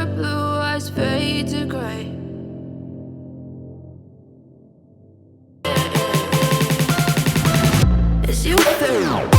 your blue eyes fade to gray. As you feel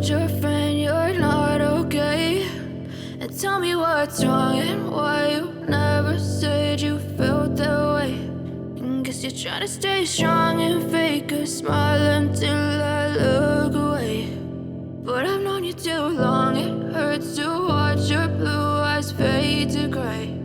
your friend you're not okay, and tell me what's wrong and why you never said you felt that way. And guess you're trying to stay strong and fake a smile until I look away. But I've known you too long, it hurts to watch your fade to gray.